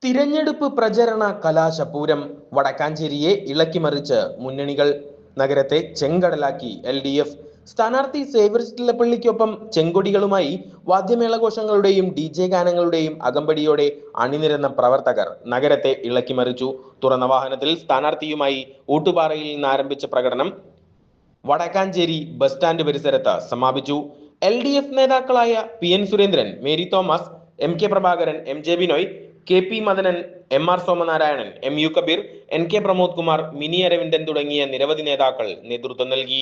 തിരഞ്ഞെടുപ്പ് പ്രചരണ കലാശപൂരം വടക്കാഞ്ചേരിയെ ഇളക്കിമറിച്ച് മുന്നണികൾ. നഗരത്തെ ചെങ്കടലാക്കി LDF. സ്ഥാനാർത്ഥി സേവ്യർ ചിറ്റിലപ്പള്ളിക്കൊപ്പം ചെങ്കൊടികളുമായി വാദ്യമേളഘോഷങ്ങളുടെയും DJ ഗാനങ്ങളുടെയും അകമ്പടിയോടെ അണിനിരന്ന പ്രവർത്തകർ നഗരത്തെ ഇളക്കിമറിച്ചു. തുറന്ന വാഹനത്തിൽ സ്ഥാനാർത്ഥിയുമായി ഊട്ടുപാറയിൽ നിന്ന് ആരംഭിച്ച പ്രകടനം വടക്കാഞ്ചേരി ബസ് സ്റ്റാൻഡ് പരിസരത്ത് സമാപിച്ചു. LDF നേതാക്കളായ PN Surendran, Mary Thomas, MK Prabhakaran, MJ Binoy, KP Madanan, MR Somanarayanan, MU Kabeer, NK Pramod Kumar, Mini Aravindan തുടങ്ങിയ നിരവധി നേതാക്കൾ നേതൃത്വം നൽകി.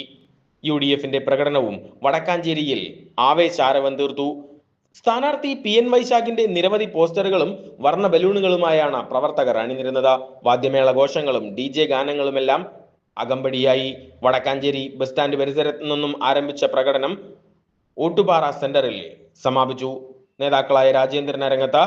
UDFന്റെ പ്രകടനവും വടക്കാഞ്ചേരിയിൽ ആവേശാരവം തീർത്തു. സ്ഥാനാർത്ഥി PN വൈശാഖിന്റെ നിരവധി പോസ്റ്ററുകളും വർണ്ണ ബലൂണുകളുമായാണ് പ്രവർത്തകർ അണിനിരുന്നത്. വാദ്യമേളഘോഷങ്ങളും DJ ഗാനങ്ങളുമെല്ലാം അകമ്പടിയായി. വടക്കാഞ്ചേരി ബസ് സ്റ്റാൻഡ് പരിസരത്ത് നിന്നും ആരംഭിച്ച പ്രകടനം ഊട്ടുപാറ സെന്ററിൽ സമാപിച്ചു. നേതാക്കളായ Rajendran അരങ്ങത്ത,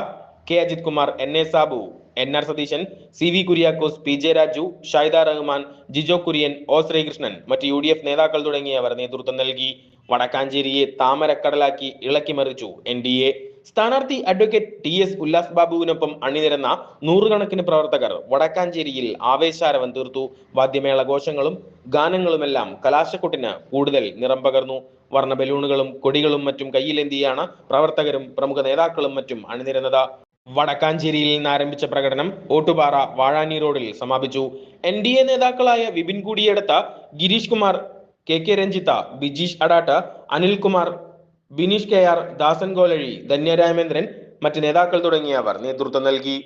K Ajith Kumar, NA Sabu, NR Satheesan, CV Kuriakose, PJ Raju, ഷൈദ Rahman, Jijo Kurian, O Sreekrishnan, മറ്റ് UDF നേതാക്കൾ തുടങ്ങിയവർ നേതൃത്വം നൽകി. വടക്കാഞ്ചേരിയെ താമരക്കടലാക്കി ഇളക്കിമറിച്ചു NDA. സ്ഥാനാർത്ഥി അഡ്വക്കേറ്റ് TS ഉല്ലാസ് ബാബുവിനൊപ്പം അണിനിരന്ന നൂറുകണക്കിന് പ്രവർത്തകർ വടക്കാഞ്ചേരിയിൽ ആവേശാരവം തീർത്തു. വാദ്യമേളഘോഷങ്ങളും ഗാനങ്ങളുമെല്ലാം കലാശക്കൊട്ടിന് കൂടുതൽ നിറം പകർന്നു. വർണ്ണ ബലൂണുകളും കൊടികളും മറ്റും കയ്യിലേന്തിയാണ് പ്രവർത്തകരും പ്രമുഖ നേതാക്കളും മറ്റും അണിനിരന്നത്. വടക്കാഞ്ചേരിയിൽ നിന്ന് ആരംഭിച്ച പ്രകടനം ഓട്ടുപാറ വാഴാനി റോഡിൽ സമാപിച്ചു. NDA നേതാക്കളായ വിപിൻ കൂടിയെടുത്ത, ഗിരീഷ് കുമാർ, KK രഞ്ജിത്ത, ബിജീഷ് അടാട്ട്, അനിൽകുമാർ, ബിനീഷ് KR, ദാസൻ ഗോലഴി, ധന്യ രാമേന്ദ്രൻ, മറ്റ് നേതാക്കൾ തുടങ്ങിയവർ നേതൃത്വം നൽകി.